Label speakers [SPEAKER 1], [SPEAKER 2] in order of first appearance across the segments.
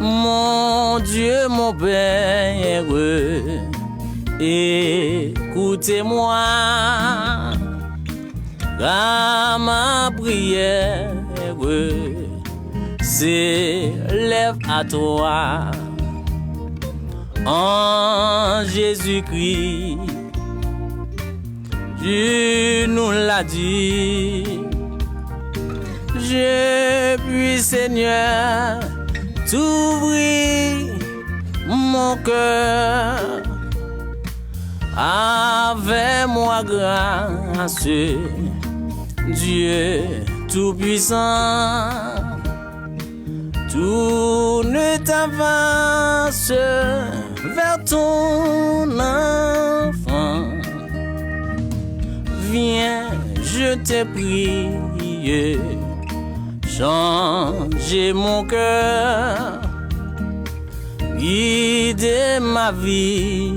[SPEAKER 1] Mon Dieu, mon Père, écoutez-moi, car ma prière s'élève à toi. En Jésus-Christ, tu nous l'as dit. Je puis, Seigneur, t'ouvrir mon cœur. Avec moi grâce, Dieu tout-puissant. Tourne ta face vers ton enfant. Viens, je te prie, changer mon cœur, guider ma vie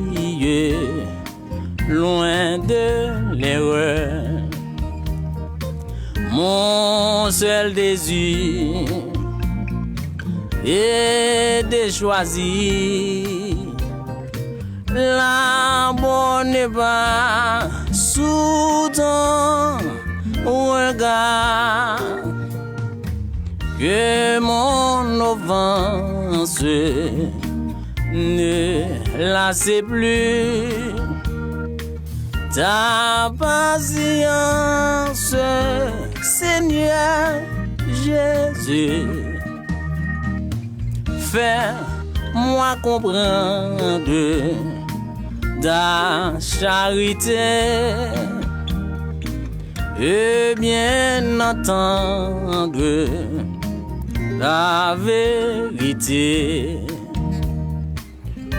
[SPEAKER 1] loin de l'erreur. Mon seul désir est de choisir la bonne part sous ton regard. Que mon offense ne lasse plus ta patience, Seigneur Jésus. Fais-moi comprendre ta charité et bien entendre la vérité.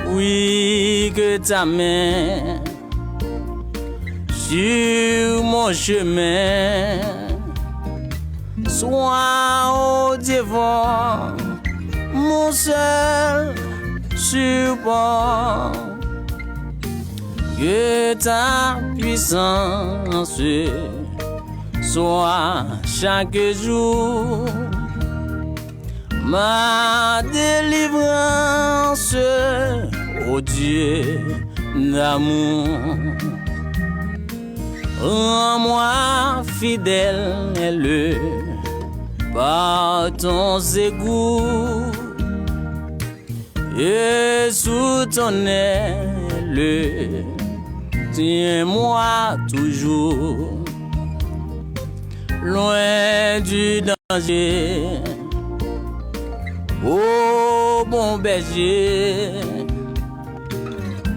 [SPEAKER 1] Oui, que ta main sur mon chemin soit au devant, mon seul support. Que ta puissance soit chaque jour ma délivrance, ô Dieu d'amour. Rends-moi fidèle par ton égout et sous ton aile, tiens-moi toujours loin du danger. Ô bon berger,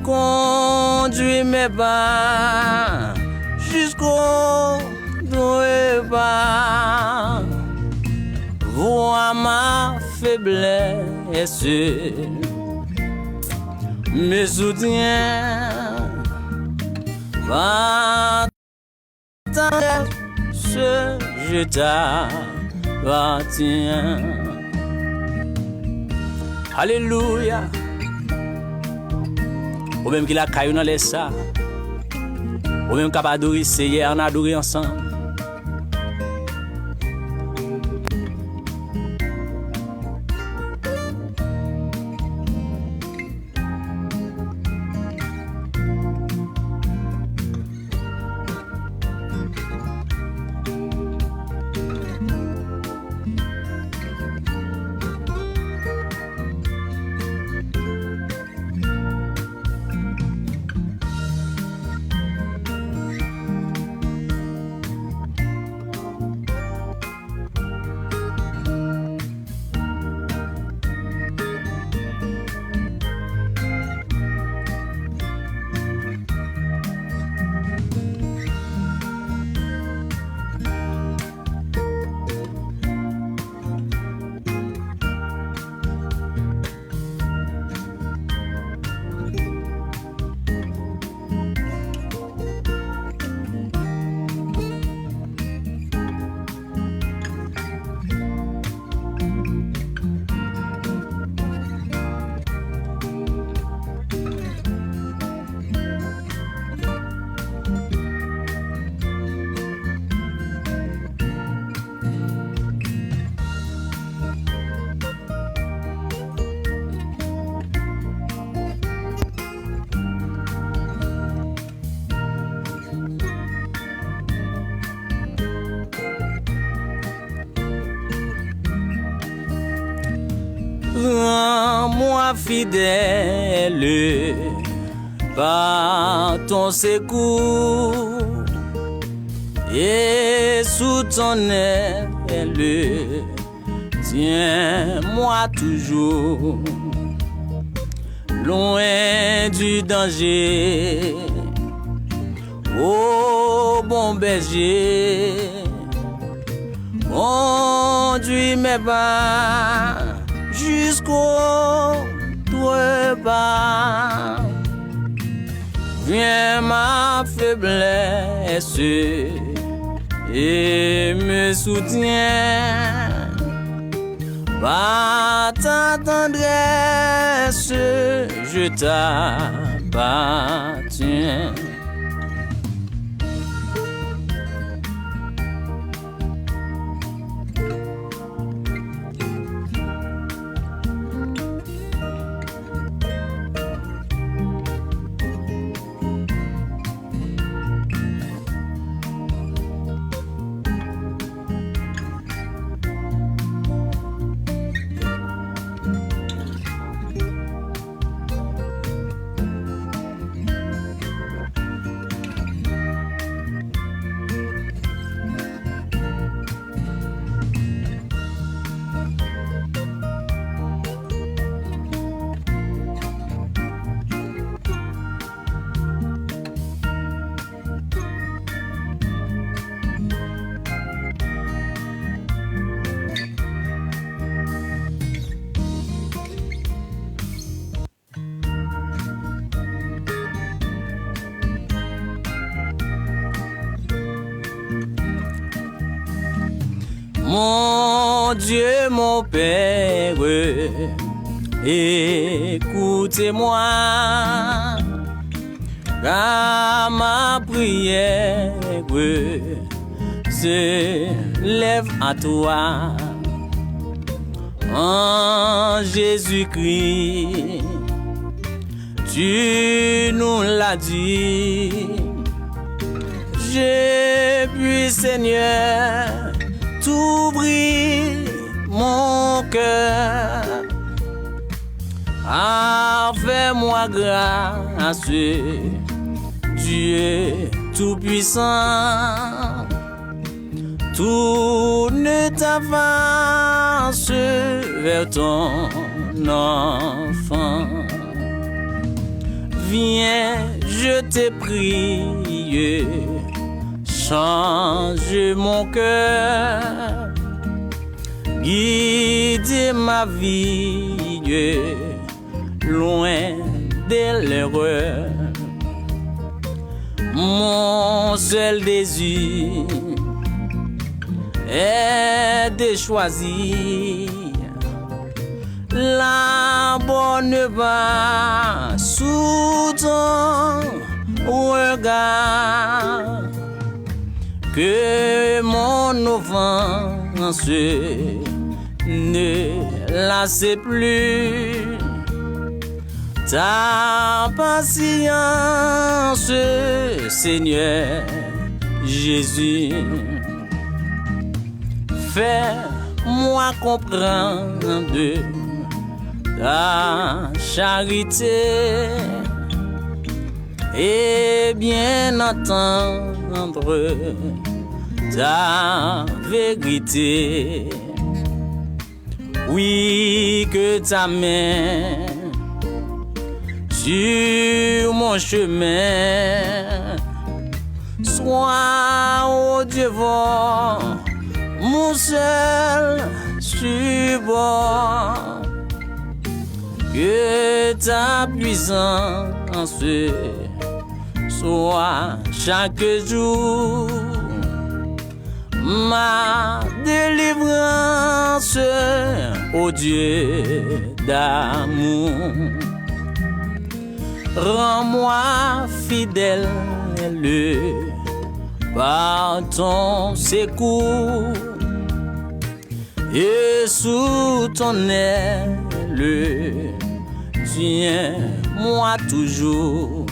[SPEAKER 1] conduis mes pas jusqu'au départ. Vois ma faiblesse, me soutiens par ta grâce, je t'appartiens. Alléluia. Ou même qu'il a caillou dans les ça. Ou même qu'il a adoré, c'est hier, on a adoré ensemble. Tiens-moi fidèle par ton secours et sous ton aile, tiens-moi toujours loin du danger. Ô bon berger, conduis mes pas jusqu'au trépas. Viens ma faiblesse et me soutiens. Par ta tendresse, je t'appartiens. Mon Dieu, mon Père, écoutez-moi, car ma prière s'élève à toi. En Jésus-Christ, tu nous l'as dit. J'ai pu, Seigneur, t'ouvrir mon cœur. Fais-moi grâce, Dieu Tout-Puissant. Tourne ta face vers ton enfant. Viens, je te prie, change mon cœur, guide ma vie loin de l'erreur. Mon seul désir est de choisir la bonne voie sous ton regard. Que mon offense ne lasse plus ta patience, Seigneur Jésus. Fais-moi comprendre ta charité et bien entendre ta vérité. Oui, que ta main sur mon chemin soit au devant, mon seul support. Que ta puissance soit chaque jour ma délivrance, ô Dieu d'amour. Rends-moi fidèle par ton secours et sous ton aile, tiens-moi toujours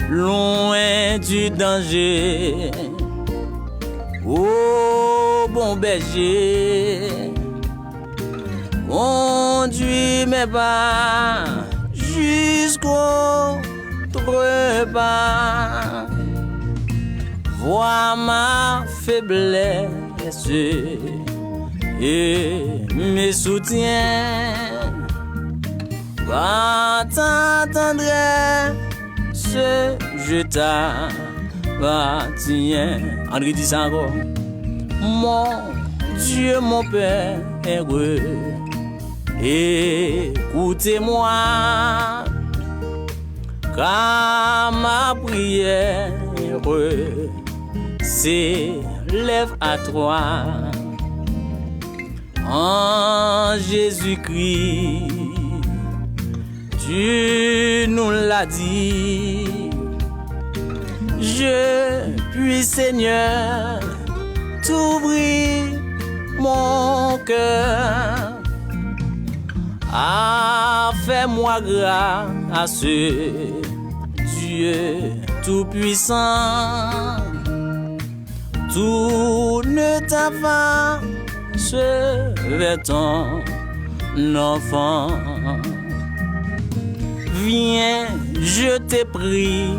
[SPEAKER 1] loin du danger. Ô bon berger, conduis mes pas jusqu'au trépas. Vois ma faiblesse et me soutiens. Par ta tendresse, je t'appartiens. André dit ça encore. Mon Dieu, mon Père, écoutez-moi, car ma prière s'élève à toi. En Jésus-Christ, tu nous l'as dit. Je puis, Seigneur, t'ouvrir mon cœur. Ah, fais-moi grâce, Dieu Tout-Puissant. Tout ne t'avance vers ton enfant. Viens, je te prie,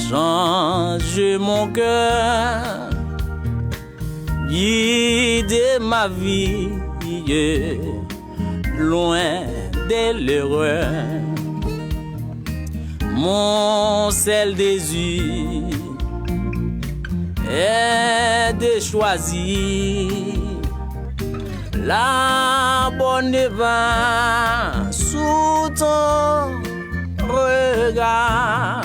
[SPEAKER 1] change mon cœur, guide ma vie, loin de l'erreur. Mon seul désir est de choisir la bonne devant sous ton regard.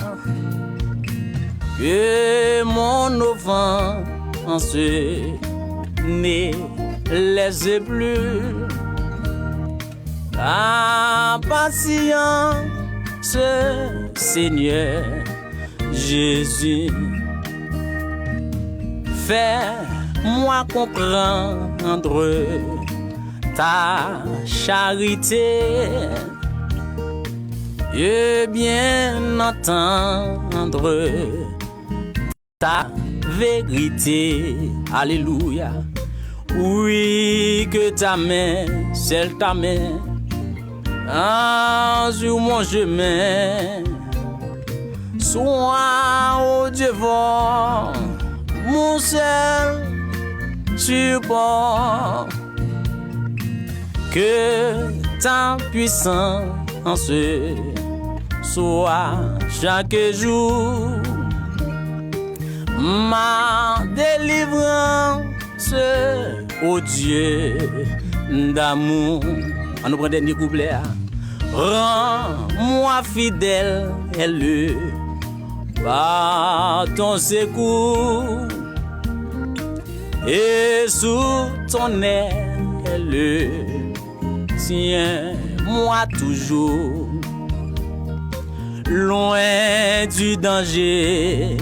[SPEAKER 1] Que mon offense ne laisse plus la patience, Seigneur Jésus. Fais-moi comprendre ta charité et bien entendre ta vérité. Alléluia. Oui, que ta main, celle ta main, sur mon chemin, sois au devant, mon seul support. Que ta puissance soit chaque jour ma délivrance, ô Dieu d'amour. On nous prend des derniers couplets. Rends-moi fidèle, par ton secours, et sous ton aile, tiens-moi toujours, loin du danger.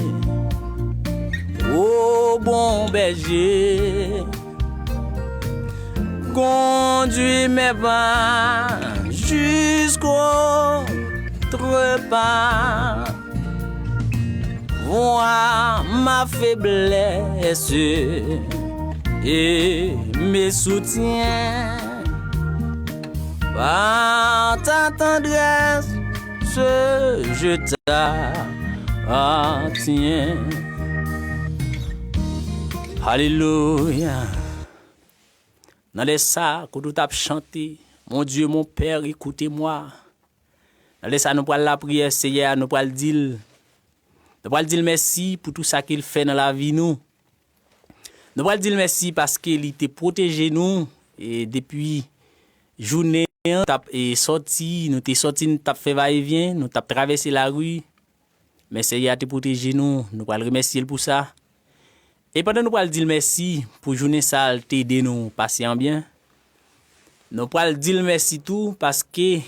[SPEAKER 1] Ô bon berger, conduis mes pas jusqu'au trépas. Vois ma faiblesse et me soutiens. Par ta tendresse, je t'appartiens. Alléluia. Dans les ça, quand tu as chanté, mon Dieu, mon Père, écoutez-moi. Dans les ça, nous prenons la prière, Seigneur, nous prenons le dire. Nous prenons dire merci pour tout ça qu'il fait dans la vie, nous. Nous prenons dire merci parce qu'il t'a protégé nous. Et depuis journée, nous t'avons sorti, nous t'avons fait va-et-vient, nous t'avons traversé la rue. Mais Seigneur t'a protégé nous. Nous prenons remercier pour ça. Et pendant nous prenons dire merci pour journée ça, t'aider nous passer en bien. Nous prenons dire merci tout parce que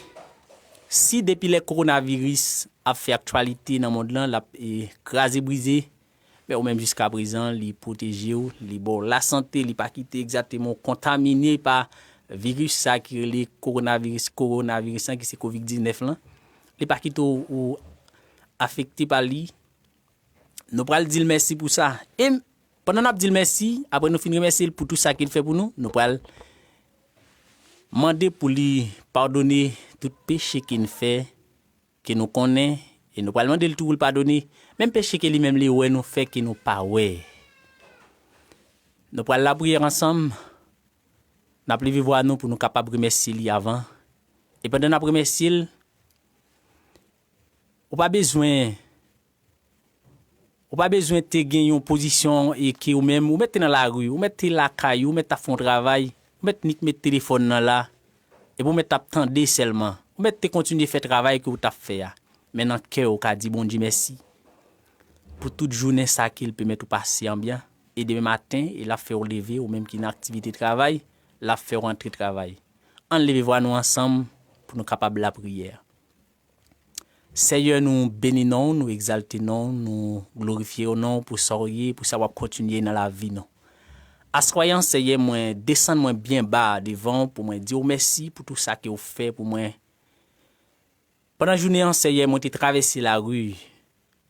[SPEAKER 1] si depuis le coronavirus a fait actualité dans le monde là, l'a écrasé, brisé, mais ou même jusqu'à présent, les protéger, les bon la santé, les pas quitter exactement contaminé par virus ça qui est le coronavirus qui c'est Covid-19 là, les pas quitter ou affecté par lui. Nous prenons dire merci pour ça. Et pendant nous dire merci, après nous finir merci pour tout ça qu'il fait pour nous, nous prenons Mandé pour lui pardonner tout péché qu'il fait, que nous connaît, et nous pas demander le tout pour le pardonner, même péché que lui-même lui ouais nous fait que nous pas ouais. Nous prenons la prière ensemble, nous appelons vivre à nous pour nous capables de remercier lui avant. Et pendant la remercier, on pas besoin de gagner une position et qui ou même ou mettre dans la rue, ou mettre la caille, ou mettre à fond travail, ou mettre téléphone là et vous mettre attendre seulement. Ou mettre continuer faire travail que vous t'a fait. Mais dans cœur ou dit bon Dieu merci pour toute journée ça qu'il peut mettre passer en bien et demain matin il a fait lever ou même qui une activité de travail, l'a fait rentrer travail. Enlevez-vous nous ensemble pour nous capables la prière. Seigneur, nous bénissons, nous exaltons, nous glorifions pour sourire, pour savoir continuer dans la vie. Non. Assoyant, Seigneur, moi, descendre moi bien bas devant pour moi dire merci pour tout ça que vous faites pour moi. Pendant la journée, Seigneur, moi, j'ai traversé la rue,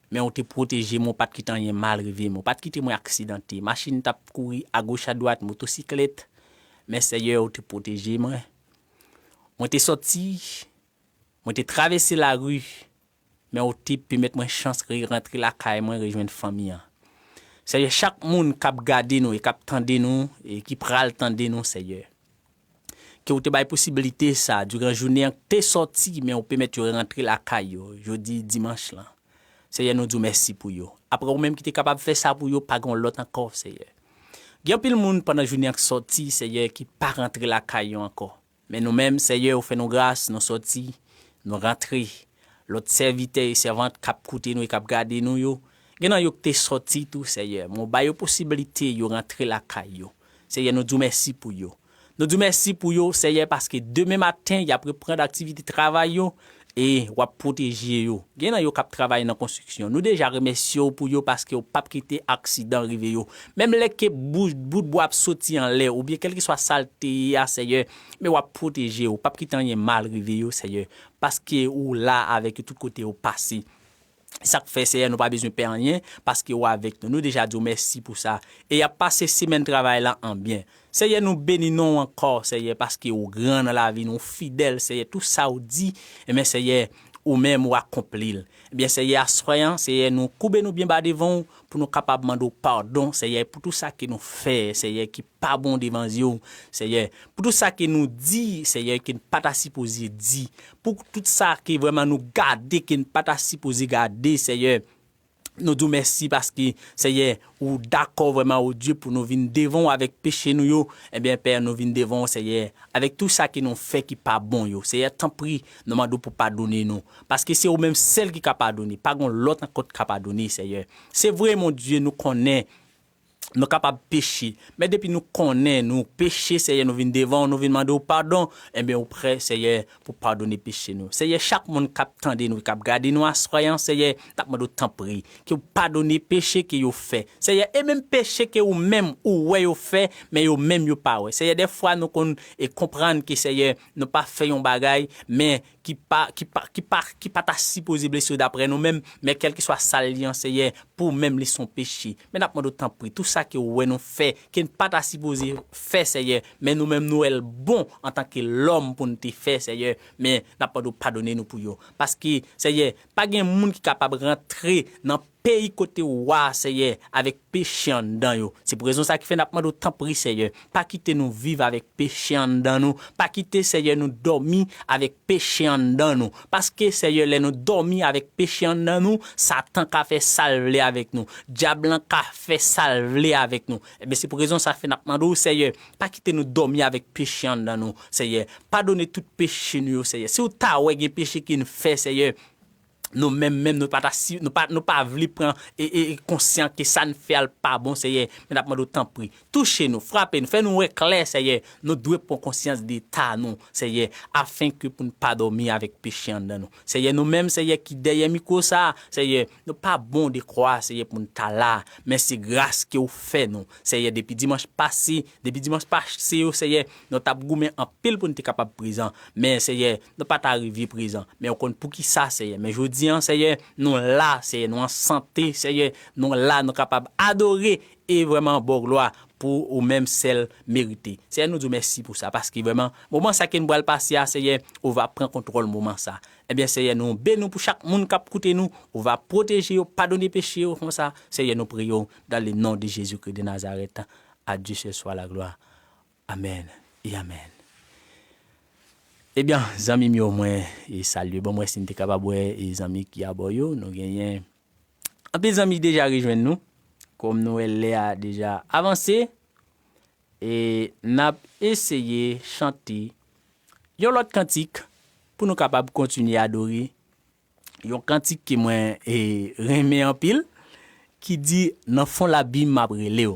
[SPEAKER 1] mais on t'a protégé, moi, pas de quitter rien mal arrivé, moi, pas de quitter moi accidenté. Machine t'a couru à gauche, à droite, motocyclette, mais Seigneur, on t'a protégé, moi. Moi, t'es sorti, moi, t'ai traversé la rue. Mais au type puis mettre moi chance de rentrer la caille moi rejoindre famille. Seigneur chaque monde qui regarder nous et qui attendre nous et qui pral tendre nous Seigneur. Que vous te bail possibilité ça durant journée t'es sorti mais on peut mettre rentrer la caille jeudi dimanche là. Seigneur nous dit merci pour yo. Après ou même qui t'es capable de faire ça pour yo pas gon l'autre encore Seigneur. Gen pile monde pendant journée sorti Seigneur qui pas rentrer la caille encore. Mais nous même Seigneur vous fait nous grâce nous sorti nous rentrer l'autre serviteur et servante cap coûter nous et cap garder nous yo genan yo te sorti tout Seigneur mon ba yo possibilité yo rentrer la caille yo Seigneur nous dit merci pour yo nous dit merci pour yo Seigneur parce que demain matin y a prendre activité travail yo et ou protéger yo genan yo cap travailler dans construction nous déjà remercions pour yo parce que ou pas quitter accident arrivé yo même les que bout de bois sorti en l'air ou bien quelque soit saleté à Seigneur mais ou protéger ou pas quitter rien mal arrivé yo Seigneur parce que ou là avec tout côté au passé ça fait Seigneur nous pas besoin de faire rien parce que ou avec nous déjà dit merci pour ça et y a passé semaine travail là en bien Seigneur nous bénissons encore Seigneur parce que ou grand dans la vie nous fidèle Seigneur tout ça ou dit et mais Seigneur ou même ou accomplir eh bien Seigneur assoyant Seigneur nous couper nous bien bas devant pour nous capable demander pardon Seigneur pour tout ça que nous fait Seigneur qui pas bon devant Dieu Seigneur pour tout ça que nous dit Seigneur qui ne pas ta supposé dit pour tout ça qui vraiment nous garder qui ne pas ta supposé garder Seigneur nous disons merci parce que Seigneur ou d'accord vraiment au Dieu pour nous venir devant avec péché nous yo eh bien Père nous venir devant Seigneur avec tout ça qui nous fait qui pas bon yo Seigneur tant prie nous demandons pour pardonner nous parce que c'est au même celle qui capable pardonner pas gon l'autre encore capable pardonner Seigneur c'est vrai mon Dieu nous connaît nous capables de pécher mais depuis nous connaît nous pécher Seigneur nous vient devant nous vient demander pardon et bien au près Seigneur pour pardonner péché nous Seigneur chaque monde cap tendre nous cap garder nous assoyant Seigneur t'a demandé temps prie que pardonner péché que yo fait Seigneur et même péché que ou même ou ouais yo fait mais yo même yo pas ouais Seigneur des fois nous et comprendre que Seigneur nous pas fait un bagage mais qui pas ta supposé blessure d'après nous même mais quel que soit saliant Seigneur pour même les son péché mais n'a pas temps prie tout ça que ouais nous fait qui ne pas ta supposé faire Seigneur mais nous même nous bon en tant que l'homme pour nous te faire Seigneur mais n'a pas de pardonner nous pour yo parce que Seigneur pas gen monde qui capable rentrer dans pays côté roi Seigneur avec péché en dedans yo c'est pour raison ça qui fait n'a pas de temps pris Seigneur pas quitter nous vivre avec péché en dedans nous pas quitter Seigneur nous dormir avec péché en dedans nous parce que Seigneur les nous dormir avec péché en dedans nous Satan qu'a fait salver avec nous diable qu'a fait salver avec nous et bien c'est pour raison ça fait n'a pas de Seigneur pas quitter nous dormir avec péché en dedans nous Seigneur pardonner tout péché nous Seigneur si ou ta ouais péché qui nous fait Seigneur nous même nous pas vle prendre et conscient que ça ne fait pas bon Seigneur mais n'a pas de temps pris touchez nous frappez nous fait nous clair Seigneur nous doit prendre conscience d'état nous Seigneur afin que pour ne pas dormir avec péché en nous Seigneur nous même Seigneur qui derrière micro ça Seigneur nous pas bon de croire Seigneur pour nous là mais c'est grâce que vous fait nous Seigneur depuis dimanche passé Seigneur nous t'a goumé en pile pour nous capable présent mais Seigneur nous pas arrivé présent mais on compte pour qui ça Seigneur mais je Seigneur, nous là, Seigneur, nous en santé, Seigneur, nous là, nous capables d'adorer et vraiment bon gloire pour ou même celle méritée. C'est nous dire merci pour ça parce que vraiment moment ça qui nous va le passer Seigneur, on va prendre contrôle moment ça. Eh bien Seigneur nous bénissons pour chaque monde qui écoute nous, on va protéger, pardonner péché comme ça. Seigneur nous prions dans le nom de Jésus-Christ de Nazareth. À Dieu ce soit la gloire. Amen et amen. Eh bien, amis mio moi et salut bon moi si t'es capable et amis qui a boyo nous gagnons un peu amis déjà rejoindre nous comme Noël a déjà avancé et n'a essayé chanter yon l'autre cantique pour nous capable continuer à adorer yon cantique qui moi et remet en pile qui dit dans fond la bim m'a brelé.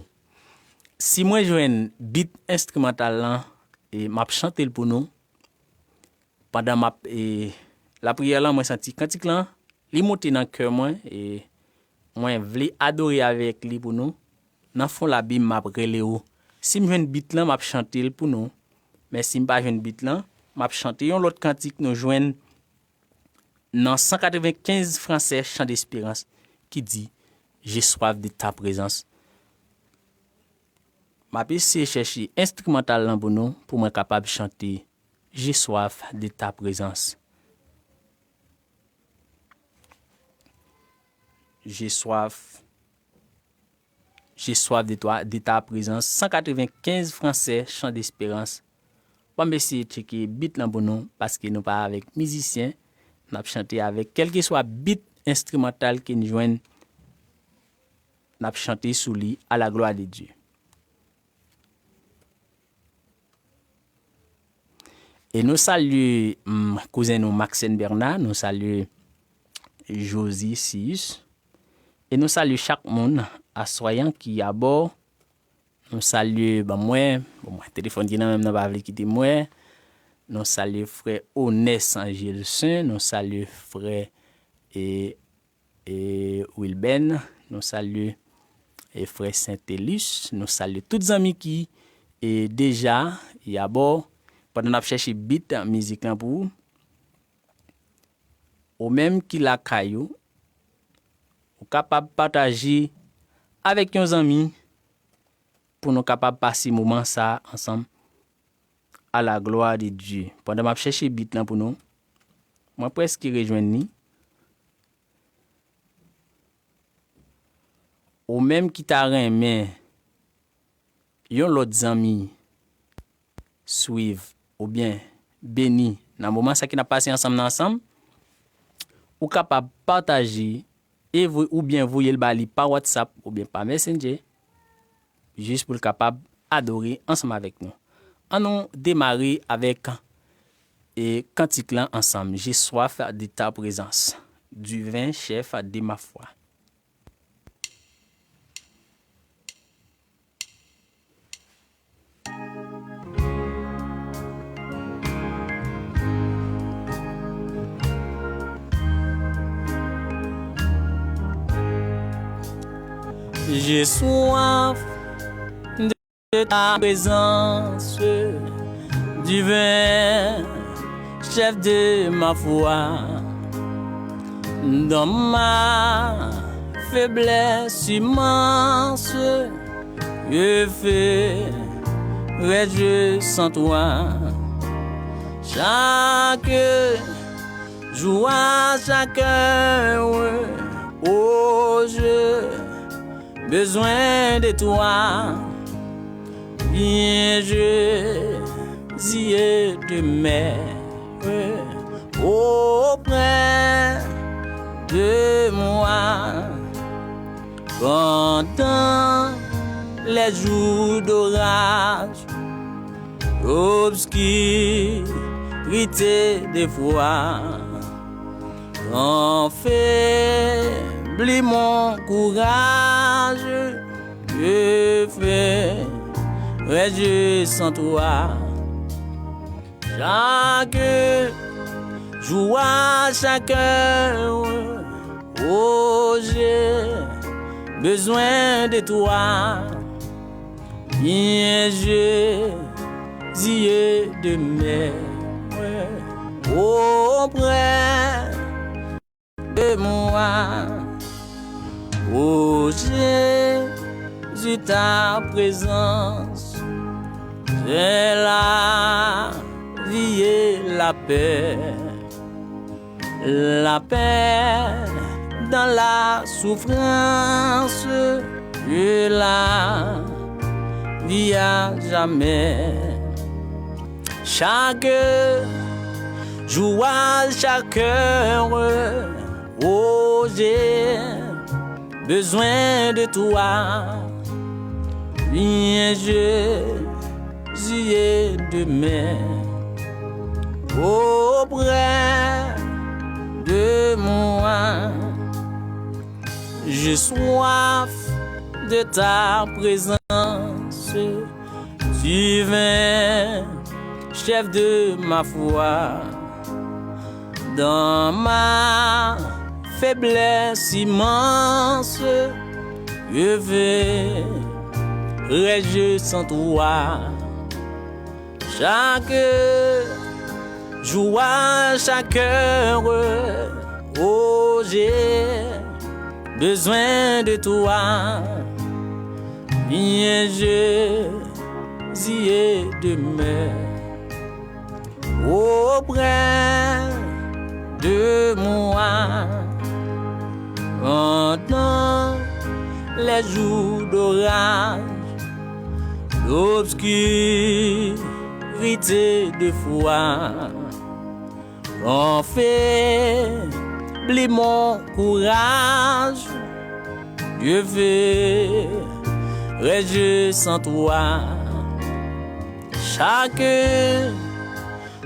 [SPEAKER 1] Si moi joine beat instrumental là et m'a chanter pour nous pendant ma la prière là moi senti cantique là li monter dans cœur moi et moi vle adorer avec lui pour nous dans fond la bim m'a brelé. Si me joine beat là m'a chanter pour nous mais si me pas joine beat là m'a chanter yon l'autre cantique nous joine dans 195 français chant d'espérance qui dit j'ai soif de ta présence. M'a essayé chercher instrumental là pour nous pour moi capable chanter j'ai soif de ta présence. J'ai soif de toi, de ta présence. 195 français chant d'espérance. Bon, essayer de checker beat là pour nous parce que nous pas avec musicien, nous chanter avec quel que soit beat instrumental qui nous joigne, nous chanter sous lui à la gloire de Dieu. Et nous saluons cousin nous Maxine Bernard, nous saluons Josie Sius, et nous saluons chaque monde assoyant qui à bord. Nous saluons moi téléphone qui n'a même pas quitter moi. Nous saluons frère Onès Angelson, nous saluons frère et Wilben, nous saluons et frère Saint-Élus, nous saluons tous les amis qui est déjà y à bord. Pendant qu'on a cherché beat musique là pour ou même qui la caillou ou capable partager avec nos amis pour nous capable passer moment ça ensemble à la gloire de Dieu. Pendant qu'on a cherché beat là pour nous moi presque rejoindre ni ou même qui t'a remis yon l'autre ami suivre ou bien béni dans moment ça qui n'a passé ensemble ou capable partager et ou bien voyer le bali par WhatsApp ou bien par Messenger juste pour capable adorer ensemble avec nous. On démarrer avec et cantique là ensemble. J'ai soif de ta présence du vin chef de ma foi. J'ai soif de ta présence, du vin, chef de ma foi. Dans ma faiblesse immense, je ferai Dieu sans toi. Chaque jour, chaque heure, oh, besoin de toi, viens Jésus de mer auprès de moi pendant les jours d'orage, obscurité des fois, enfaiblit mon courage, je ferai Dieu sans toi. Chaque jour, chaque heure, oh, j'ai besoin de toi. Viens Jésus de mer auprès de moi. Oh Jésus Jésus, ta présence, c'est la vie et la paix. La paix dans la souffrance et la vie à jamais. Chaque jour, chaque heure, oh, j'ai besoin de toi. Viens, Jésus, et demain auprès de moi. J'ai soif de ta présence. Tu viens, chef de ma foi. Dans ma faiblesse immense, je verrai sans toi. Chaque jour, chaque heure, oh, j'ai besoin de toi. Viens, Jésus, et demain auprès de moi. Pendant les jours d'orage, l'obscurité de foi, on faiblit mon courage. Je verrai sans toi. Chaque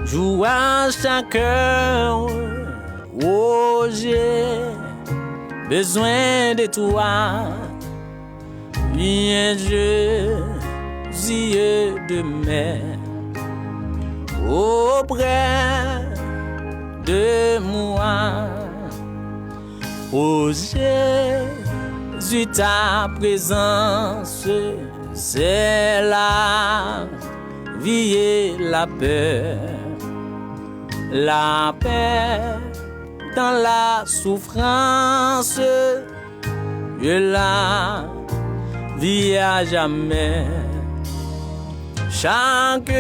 [SPEAKER 1] jour, chaque heure, oh, j'ai besoin de toi. Viens, Jésus, demain auprès de moi. Oh, Jésus, ta présence, c'est la vie et la paix. La paix dans la souffrance et la vie à jamais. Chaque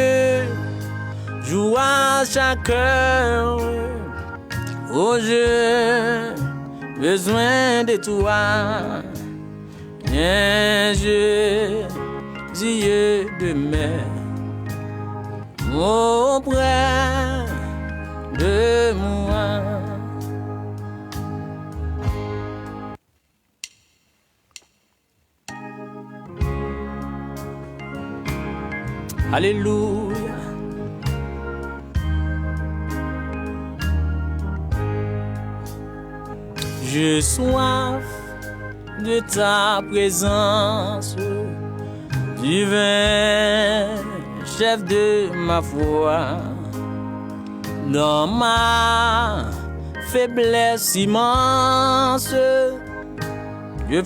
[SPEAKER 1] jour, chaque heure, oh, j'ai besoin de toi. Viens, Jésus, demain auprès de moi. Alléluia. J'ai soif de ta présence, divin chef de ma foi. Dans ma faiblesse immense, je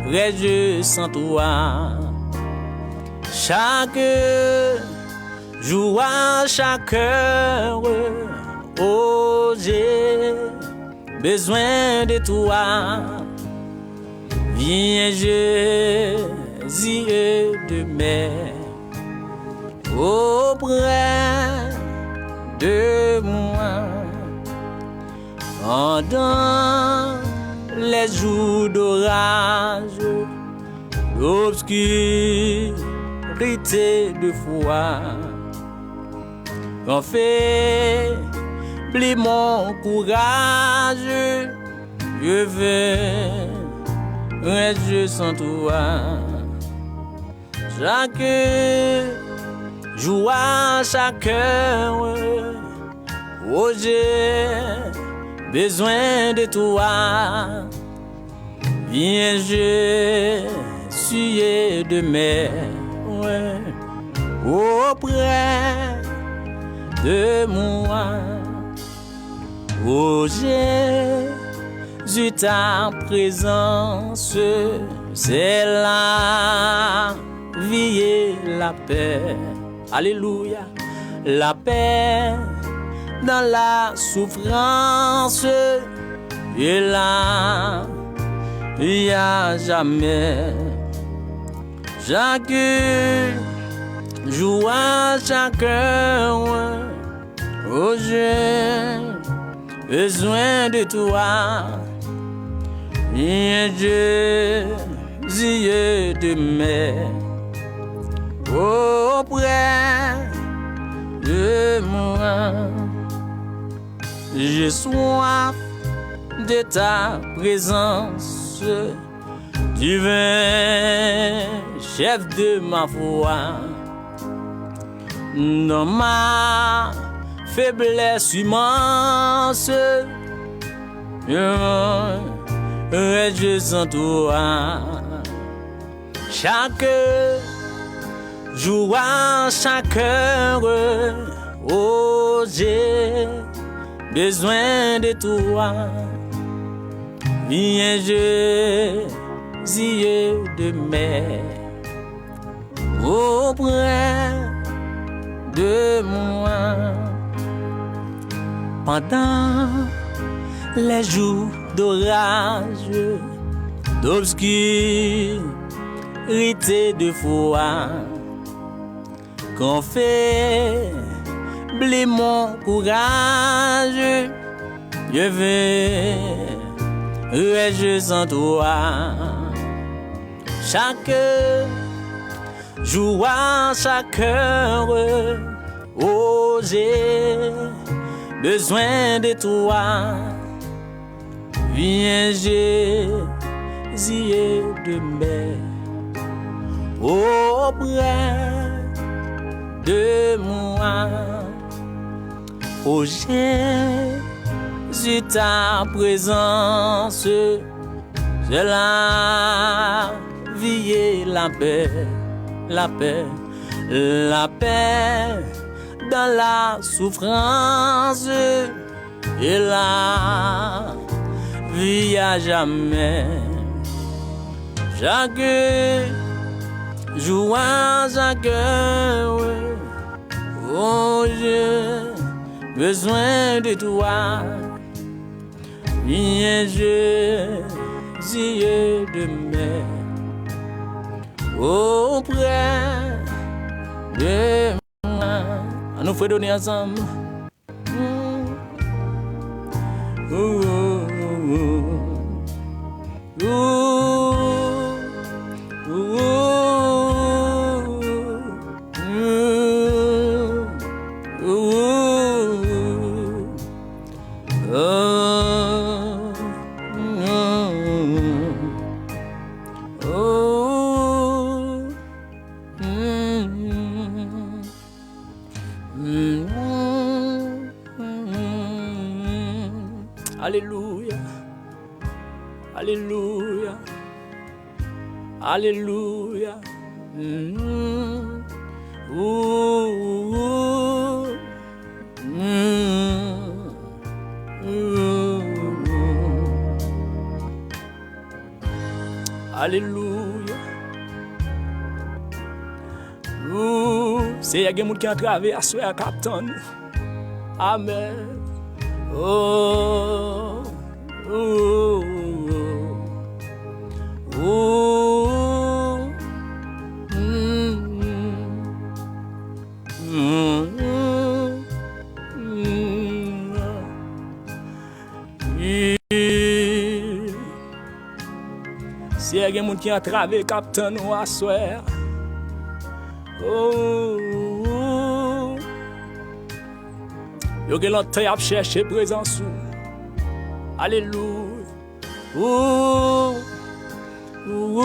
[SPEAKER 1] verrai sans toi. Chaque jour, chaque heure, oh, j'ai besoin de toi. Viens, Jésus, et demain auprès de moi. Pendant les jours d'orage, l'obscurité de foi, on faiblit mon courage. Je verrai sans toi. Chaque jour, chaque heure, oh, j'ai besoin de toi. Viens, Jésus, demain auprès de moi. Oh, Jésus, ta présence, c'est la vie et la paix. Alléluia. La paix dans la souffrance et la vie à jamais. chaque jour à chaque heure, oh j'ai besoin de toi, viens Jésus de mer, auprès de moi, j'ai soif de ta présence, divin chef de ma foi, dans ma faiblesse immense, je sens toi. Chaque jour à chaque heure, oh j'ai besoin de toi. Viens Jésus de mer, auprès de moi. Pendant les jours d'orage, d'obscurité, de foi, qu'on fait blé mon courage, je vais je sens toi. Chaque jour à chaque heure, oh j'ai besoin de toi. Viens Jésus de mer, auprès de moi. Oh Jésus, ta présence, c'est la vie et la paix, la paix, la paix dans la souffrance et la vie à jamais. Chaque jour à chaque heure, oh j'ai besoin de toi. Viens Jésus de mer, auprès de moi. On nous fait donner ensemble. Alléluia, Alléluia, Alléluia. Alléluia. C'est quelqu'un qui a travaillé à soi, Captain. Amen. Oh, oh, oh, oh. Si il y a quelqu'un qui a travaillé, Captain, ou à soir. Oh, yo gen longtemps a cherché présence. Alléluia. Oh, oh, oh, oh,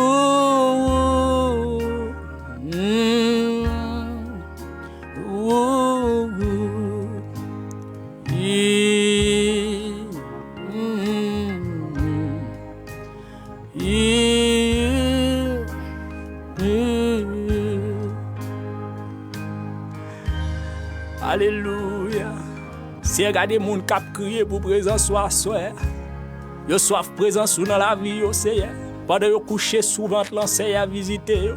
[SPEAKER 1] Alléluia. Si regardez moun k'ap crier pour présence soir soir, yo soif présence dans la vie yo Seigneur. Pendant yo coucher sous ventre lan Seigneur visiter yo.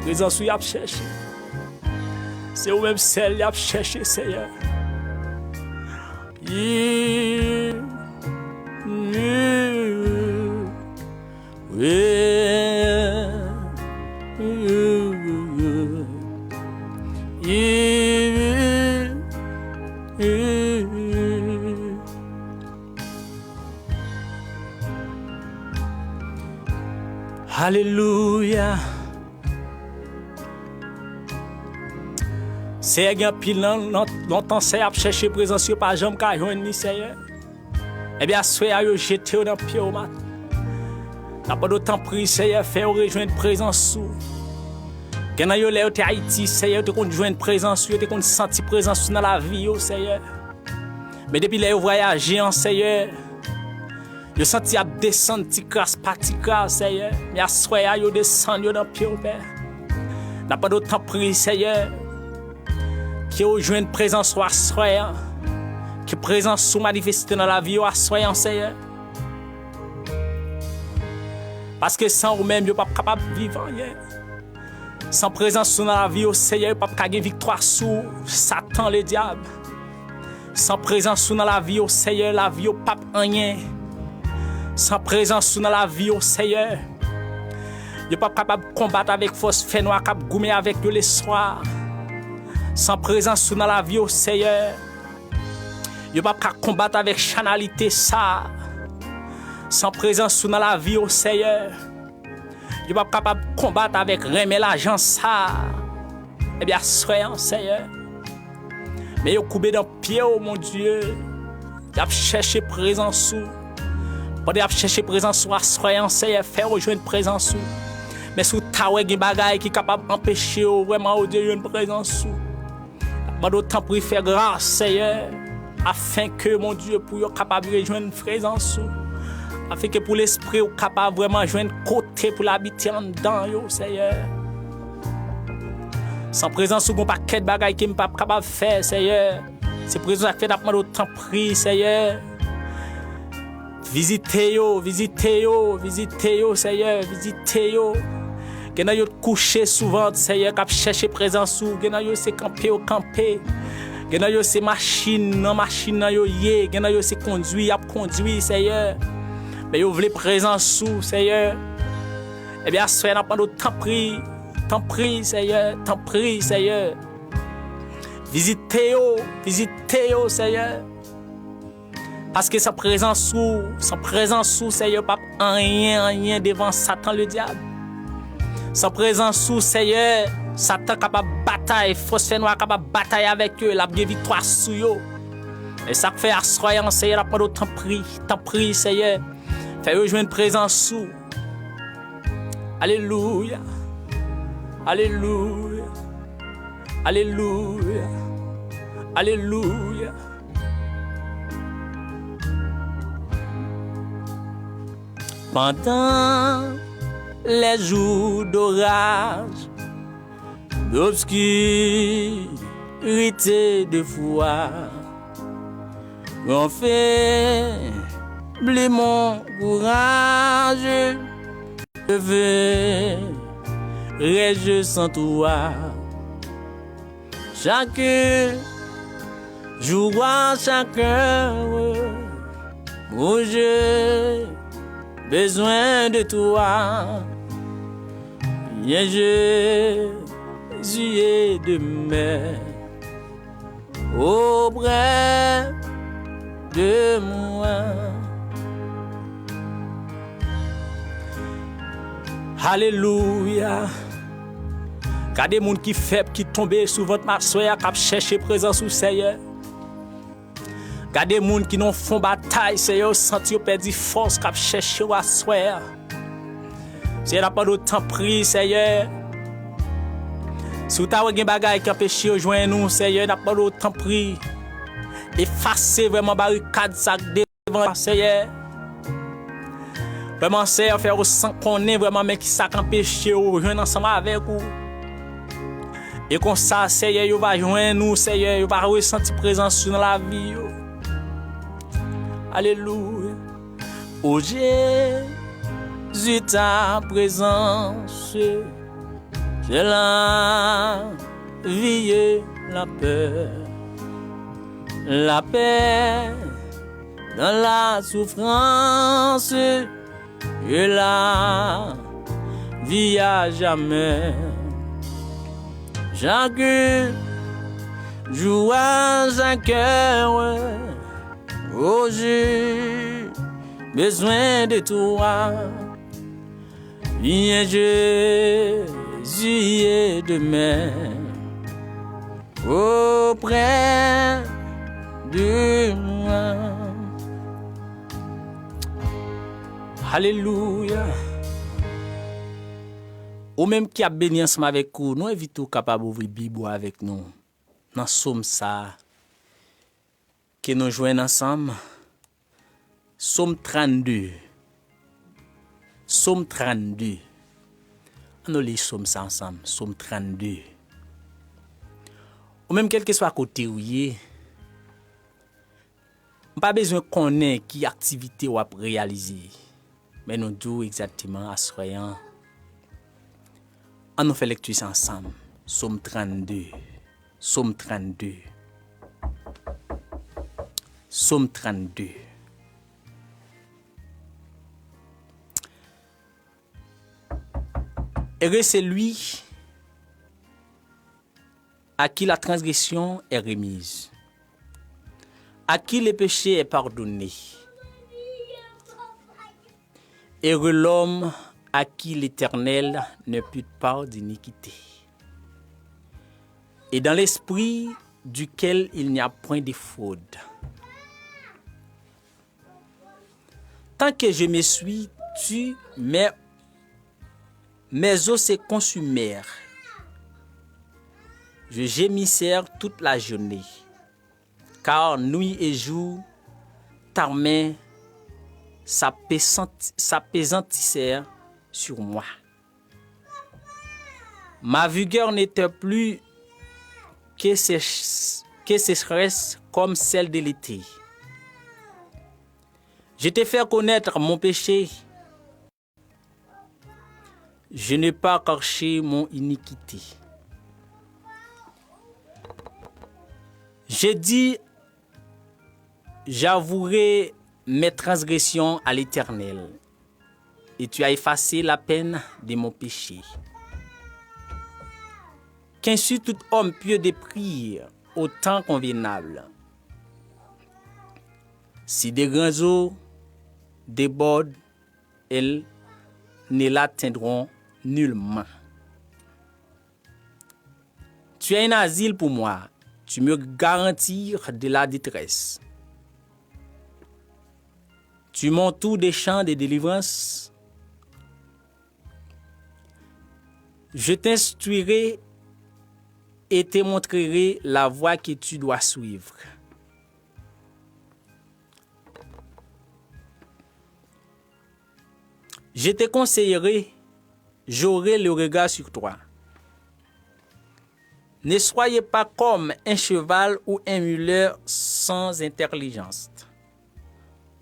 [SPEAKER 1] Présence y a cherché. C'est ou même celle y a cherché Seigneur. Alléluia. C'est un pile longtemps c'est à chercher présence pas jamais ka joindre ni Seigneur. Eh bien soyez yo jeté dans pied au mat. N'a pas d'autant pris Seigneur faire rejoindre présence sous. Quand yo là au Haïti Seigneur te qu'on joindre présence yo te qu'on sentir présence dans la vie yo Seigneur. Mais depuis là yo voyager en Seigneur. Yo senti à descendre ti crasse parti crasse Seigneur. Mais soyez yo descendre dans pied au Père. N'a pas d'autant pris Seigneur. Qui rejoint présence ou assoyant, qui présence sous manifester dans la vie ou assoyant Seigneur. Parce que sans ou même, vous pas capable de vivre rien. Sans présence dans la vie au Seigneur, vous pas capable de victoire sur Satan le diable. Sans présence dans la vie au Seigneur, la vie au pas rien. Sans présence dans la vie au Seigneur, vous pas capable de combattre avec force fait noir, cap goumer avec le soir. Sans présence dans la vie au Seigneur, vous pas capable de combattre avec chanalité ça. Sans présence dans la vie au Seigneur, vous pas capable de combattre avec remet l'argent ça. Eh bien, soyez Seigneur. Mais vous coupez dans le pied, oh mon Dieu. Vous avez cherché présence sous. Vous avez cherché présence sous, soyez Seigneur, faire rejoindre présence sous. Mais sous ta ouais, des bagailles qui sont capables d'empêcher vraiment au Dieu une présence sous. Mais d'autant pour faire grâce, Seigneur, afin que, mon Dieu, pour être capable de rejoindre une présence, afin que pour l'esprit, soit capable vraiment de joindre côté pour l'habiter en dedans, Seigneur. Sans présence, on a un paquet de bagailles qui ne sont pas capable de faire, Seigneur. C'est présence qui fait d'apprendre d'autant prix, Seigneur. Visitez-yo, Seigneur, visitez-yo. Gena yo couché souvent Seigneur cap chercher présence ou gena yo c'est camper au camper gena yo c'est machine yo yé gena yo c'est conduit Seigneur mais yo vle présence ou Seigneur eh bien soyez n'a pas de temps pris Seigneur visitez yo Seigneur parce que sa présence ou Seigneur pas rien devant Satan le diable. Sans présence sous Seigneur, Satan capable bataille, force noire capable bataille avec eux, la victoire sous eux. Et ça fait assoyant Seigneur, pas d'autant pris Seigneur. Fait rejoindre présence sous. Alléluia. Alléluia. Alléluia. Alléluia. Pendant les jours d'orage, d'obscurité, de foi, on fait blé mon courage, je verrai sans toi. Chaque jour, chaque heure, où j'ai besoin de toi. Viens Jésus et demain auprès de moi. Alléluia. Gardez moun qui faible qui tombe sous votre massoya qui chercher présence au Seigneur. Gardez moun qui non font bataille Seigneur senti au perdu force qui chercher au assoya. Seigneur n'a pas d'autant pris Seigneur. Si vous avez des bagages qui empêchent de joindre nous Seigneur n'a pas d'autant pris. Effacez vraiment barricade ça devant Seigneur. Vraiment Seigneur faire sans qu'on est vraiment mais qui ça empêche de joindre ensemble avec vous. Et comme ça Seigneur il va joindre nous Seigneur il va ressentir présence dans la vie. Alléluia. Oh Jésus, ta présence, j'ai la vie et la peur. la paix dans la souffrance et la vie à jamais. Chaque jour à chaque cœur, oh j'ai besoin de toi. Viens Jésus et demain auprès de moi. Alléluia. Ou même qui a béni ensemble avec nous, nous invitons capable d'ouvrir la Bible avec nous. Dans Somme ça, que nous jouons ensemble. Somme 32. Somme 32. Nous lisons Somme ça ensemble. Somme 32. Ou même quel que soit côté où il est, pas besoin qu'on ait qui activité ou à réaliser. Mais nous disons exactement à soyant. On nous fait lecture ensemble. Somme 32. Somme 32. Somme 32. Heureux c'est lui à qui la transgression est remise, à qui le péché est pardonné. Heureux l'homme à qui l'Éternel ne pute pas d'iniquité, et dans l'esprit duquel il n'y a point de fraude. Tant que je me suis tu, mes os se consumèrent. Je gémissais toute la journée, car nuit et jour, ta main s'appesantissait sur moi. Ma vigueur n'était plus que sécheresse comme celle de l'été. Je t'ai fait connaître mon péché. Je n'ai pas caché mon iniquité. J'ai dit, j'avouerai mes transgressions à l'Éternel, et tu as effacé la peine de mon péché. Qu'insulte tout homme pieux de prier au temps convenable. Si des grands eaux débordent, elles ne l'atteindront nullement. Tu es un asile pour moi. Tu me garantis de la détresse. Tu m'entoures des champs de délivrance. Je t'instruirai et te montrerai la voie que tu dois suivre. Je te conseillerai, j'aurai le regard sur toi. Ne soyez pas comme un cheval ou un mulet sans intelligence,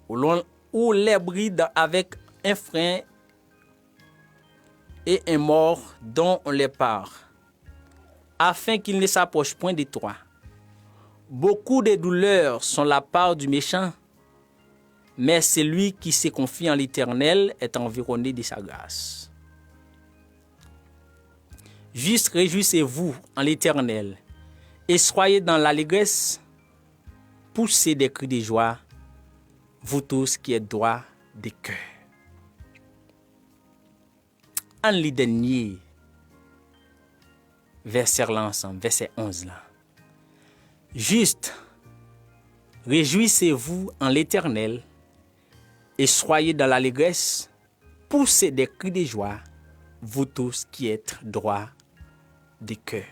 [SPEAKER 1] ou les brides avec un frein et un mort dont on les part, afin qu'il ne s'approche point de toi. Beaucoup de douleurs sont la part du méchant, mais celui qui se confie en l'Éternel est environné de sa grâce. Juste réjouissez-vous en l'Éternel et soyez dans l'allégresse, poussez des cris de joie, vous tous qui êtes droits de cœur. En le dernier verset là ensemble, verset 11 là. Juste réjouissez-vous en l'Éternel et soyez dans l'allégresse, poussez des cris de joie, vous tous qui êtes droits de cœur.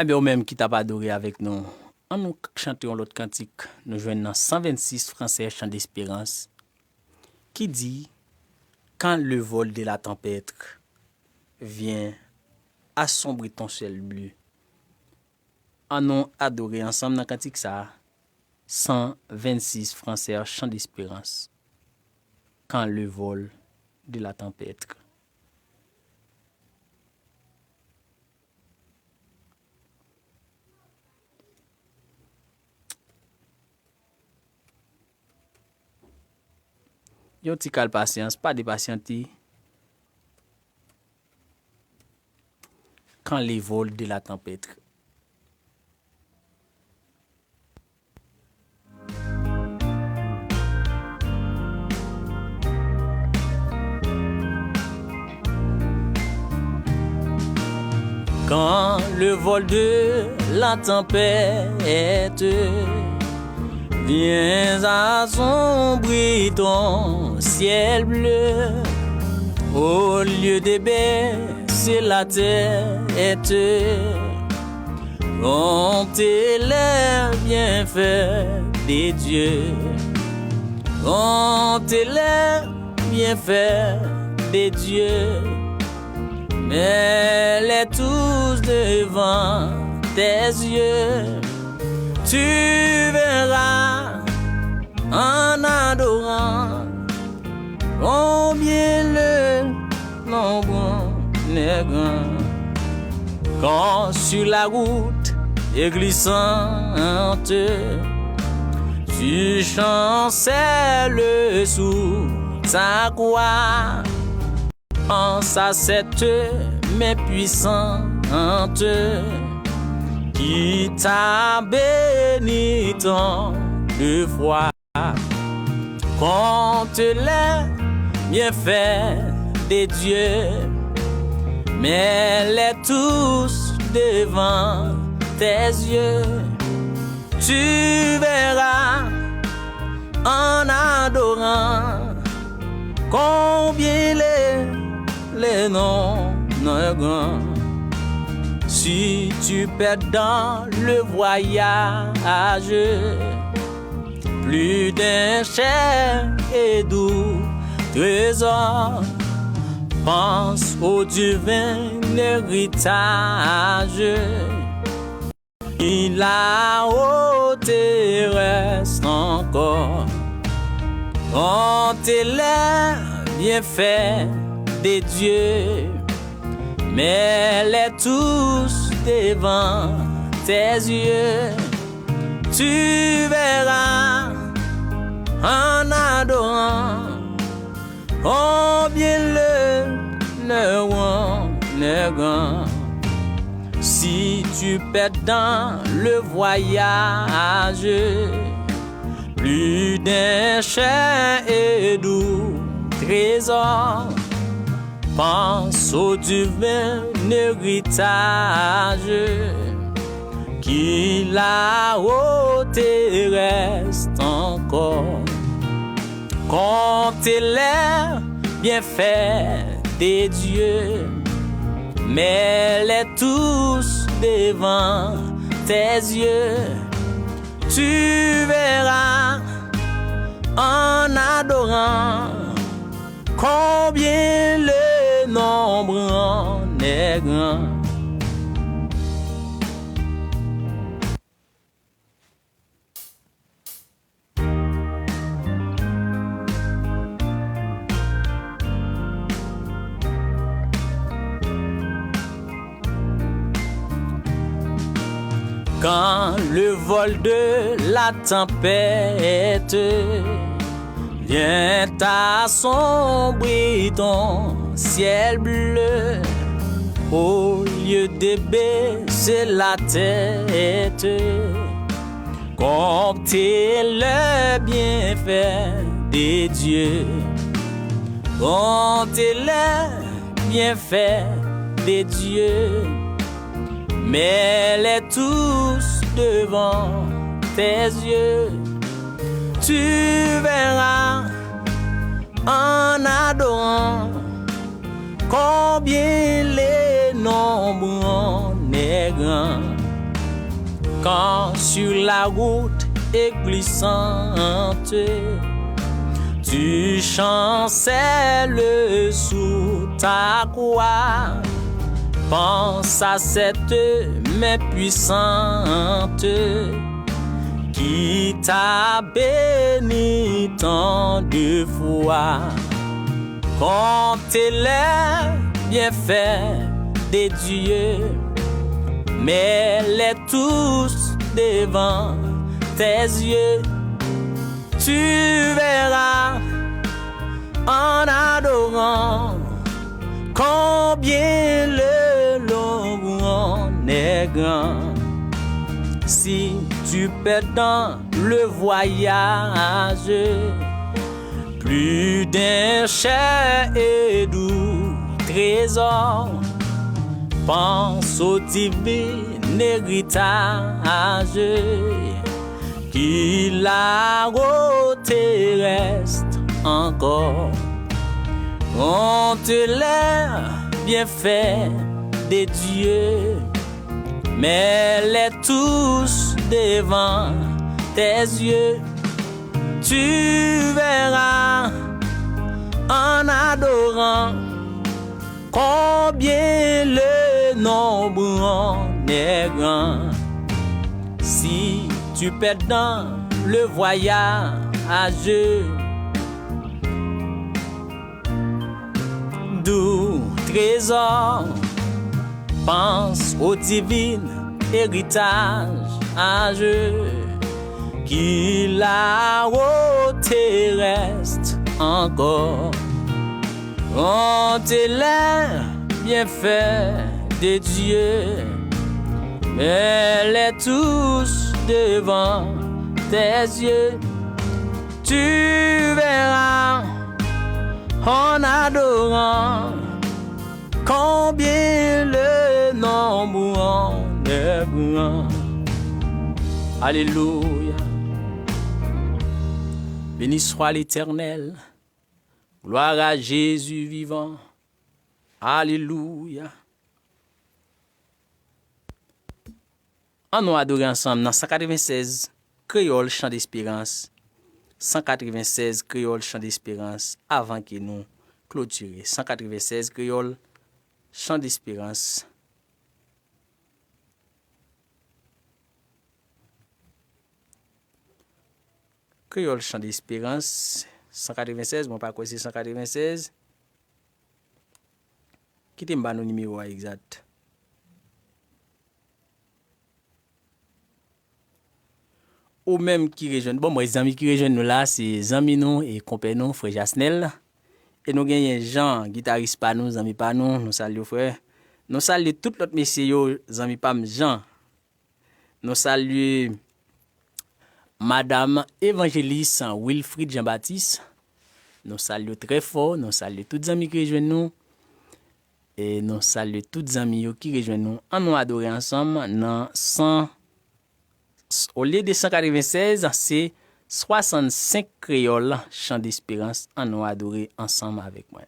[SPEAKER 1] Eh bien, ou même qui t'a pas adoré avec nous, on nous chantons l'autre cantique, nous joignons dans 126 français chant d'espérance, qui dit, quand le vol de la tempête vient assombrir ton ciel bleu, on nous adoré ensemble dans cantique ça, 126 français chant d'espérance, quand le vol de la tempête. Yon ti kal patience, pas de patienter. Quand les vols de la tempête. Quand le vol de la tempête vient assombrir ton ciel bleu, au lieu de baisser la tête, comptez les bienfaits des dieux, comptez les bienfaits des dieux, mets-les tous devant tes yeux. Tu verras en adorant combien le nombre n'est grand. Quand sur la route est glissante, tu chancelles sous ta croix. Pense à cette main puissante qui t'a béni tant de fois. Compte les bienfaits des dieux, mets-les tous devant tes yeux. Tu verras en adorant combien les noms sont grands. Si tu perds dans le voyage plus d'un cher et doux trésor, pense au divin héritage. Il a ôté reste encore. Comptez les bienfaits des dieux, mets-les tous devant tes yeux. Tu verras en adorant combien le roi est grand. Si tu perds dans le voyage plus d'un cher et doux trésor, pense au divin héritage qu'il a ôté reste encore. Comptez les bienfaits des dieux, mets-les tous devant tes yeux. Tu verras en adorant combien le nombre en est grand. Quand le vol de la tempête vient assombrir ton ciel bleu, au lieu de baisser la tête, comptez le bienfait des dieux, comptez le bienfait des dieux, mets-les tous devant tes yeux. Tu verras en adorant combien les nombres en est grand. Quand sur la route est glissante, tu chancelles sous ta croix. Pense à cette main puissante qui t'a béni tant de fois. Comptez les bienfaits des dieux, mets-les tous devant tes yeux. Tu verras en adorant combien le long est grand. Si tu perds dans le voyage plus d'un cher et doux trésor, pense au divin héritage qui là-haut terrestre encore. Compte les bienfaits des dieux, mets-les tous devant tes yeux. Tu verras en adorant combien le nombre en est grand. Si tu perds dans le voyage doux trésor, pense au divin héritage qui là-haut terrestre encore. Compte les bienfaits de Dieu, mets-les tous devant tes yeux. Tu verras en adorant combien le nombre en est grand. Alléluia. Béni soit l'Éternel. Gloire à Jésus vivant. Alléluia. On nous adorer ensemble dans 196 Créole Chant d'Espérance. 196 Créole Chant d'Espérance avant que nous clôturions. 196 Créole Chant d'Espérance. Créole Chant d'Espérance. 196, bon pas quoi c'est 196. Qui t'aime pas nos numéros exact? Ou même qui rejoignent. Bon, moi, les amis qui rejoignent nous là, c'est amis nous et compagnon, frère Jasnel. Et nous gagnons Jean, guitariste pas nous, amis pas nous saluons frère. Nous saluons tout l'autre messieurs, amis pas Jean. Nous saluons Madame Évangéliste Wilfried Jean-Baptiste. Nous saluons très fort, nous saluons tous les amis qui rejoignent nous. Et nous saluons tous les amis qui rejoignent nous. On nous adorer ensemble dans 100. Au lieu de 196, c'est 65 créoles chant d'espérance. On nous adorer ensemble avec moi.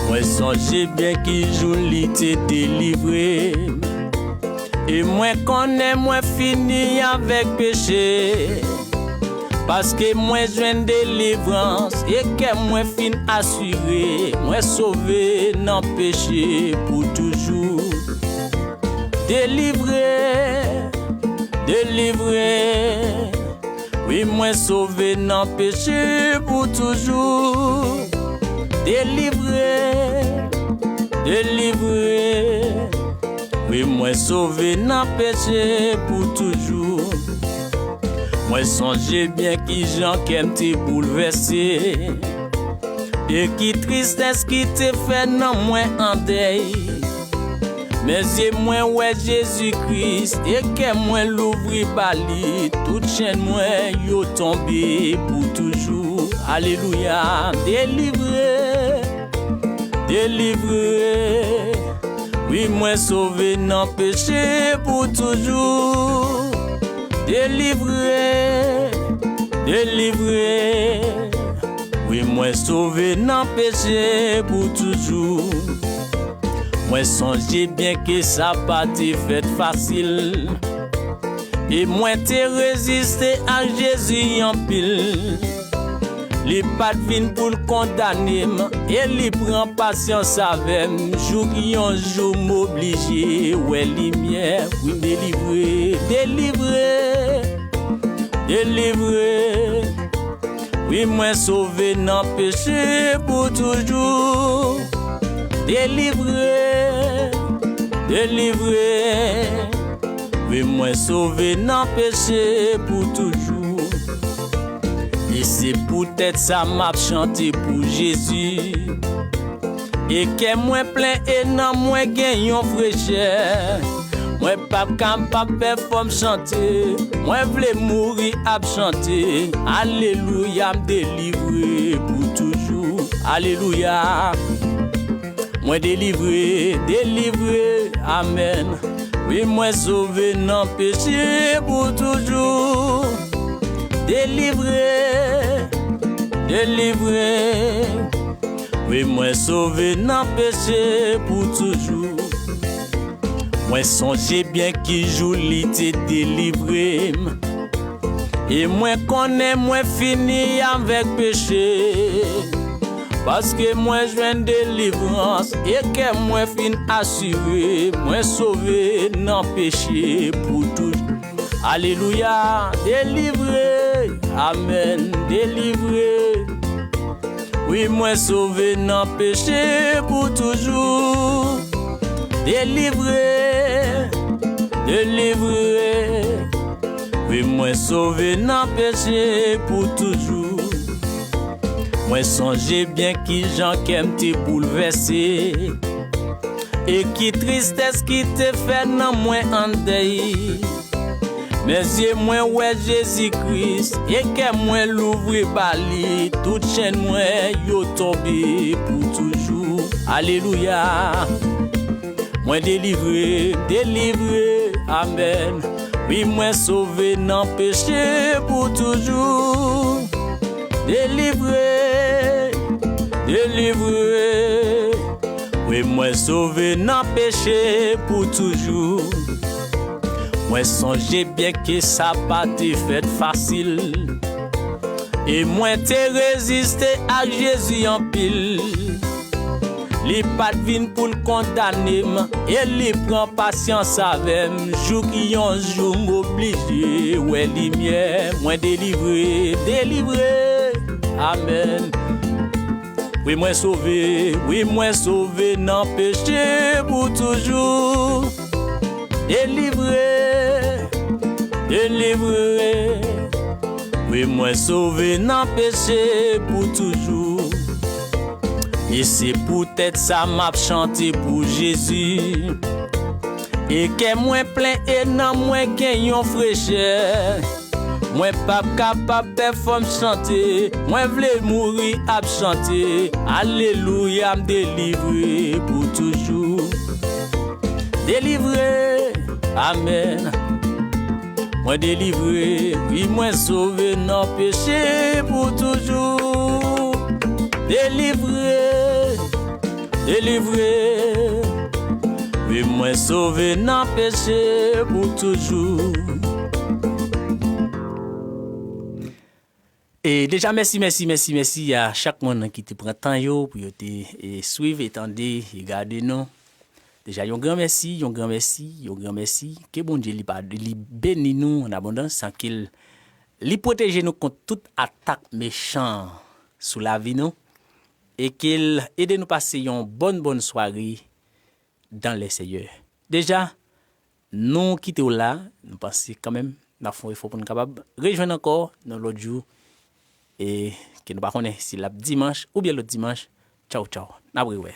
[SPEAKER 1] Moi songe bien qui joue l'été délivré. Et moi connais moi fini avec péché. Parce que moi j'ai une délivrance et que moi fin assuré, moi sauvé dans péché pour toujours. Délivré, délivré, oui moi sauvé dans péché pour toujours. Délivré, délivré, oui moi sauvé dans péché pour toujours. Moi songe bien qui Jean qu'aime te bouleversé et qui tristesse qui te fait non moins en deuil. Mais c'est moi ouais Jésus-Christ et que moi l'ouvri bali toute chaîne moi yo tombé pour toujours. Alléluia. Délivré, délivré, oui moi sauvé non péché pour toujours. Délivré, délivré, Oui, moi sauvé dans péché pour toujours. Moi songe bien que ça pas été fait facile. Et moi t'ai résisté à Jésus en pile. Les pas vin pour le condamner et les prend patience avec jour qui un jour m'obligé ouais lumière oui délivrer oui moi sauvé dans péché pour toujours délivrer oui moi sauvé dans péché pour toujours. Et c'est peut-être ça m'a chanté pour Jésus. Et que moi plein et non moi gagne en fraîcheur. Moi pas capable de chanter. Moi vle mourir à chanter. Alléluia me délivrer pour toujours. Alléluia. Moi délivré, amen. Oui moi sauvé non péché pour toujours. Délivré, oui moi sauvé dans péché pour toujours. Moi songe bien qui joue l'été délivré. Et moi connais moi fini avec péché. Parce que moi je viens de délivrance et que moi fin assuré. Moi sauvé dans péché pour toujours. Alléluia, délivré, amen, délivré. Oui, moi sauvé dans péché pour toujours. Délivré. Oui, moi sauvé dans péché pour toujours. Moi songe bien qui Jean qu'aime te bouleversé. Et qui tristesse qui te fait dans moi en deuil. Mais yeux moi ouais Jésus-Christ et que moi l'ouvre bali toute chaîne moi yo tombé pour toujours. Alléluia. Moi délivré, amen. Oui moi sauvé dans péché pour toujours. Délivré. Oui moi sauvé dans péché pour toujours. Moi songe bien que ça pas été fait facile. Et moi t'ai résisté à Jésus en pile. Les pas vin pour le condamner et les prend patience avec jour qui un jour m'obligé ouais lumière moi délivré, amen. Oui moi sauvé dans péché pour toujours. Délivré. Oui, moi sauvé dans péché pour toujours. Et c'est peut-être ça m'a chanté pour Jésus. Et que moi plein et non moi gagne en fraîcheur. Moi pas capable de chanter. Moi vle mourir à chanter. Alléluia me délivrer pour toujours. Délivré, amen. Moi délivré, oui moi sauvé dans péché pour toujours. Délivré, oui moi sauvé dans péché pour toujours. Et déjà merci à chaque monde qui te prend temps yo pour te suivre, étendre et garder nous. Déjà, un grand merci. Que bon Dieu lui bénisse nous en abondance sans qu'il lui protège nous contre toute attaque méchante sous la vie nous et qu'il aide nous passer une bonne soirée dans les Seigneurs. Déjà, nous quittons là, nous pensons quand même, nous avons il faut pour nous capables rejoindre encore dans l'autre jour et que nous ne connaissons pas si le dimanche ou bien le dimanche. Ciao. N'abri ouais.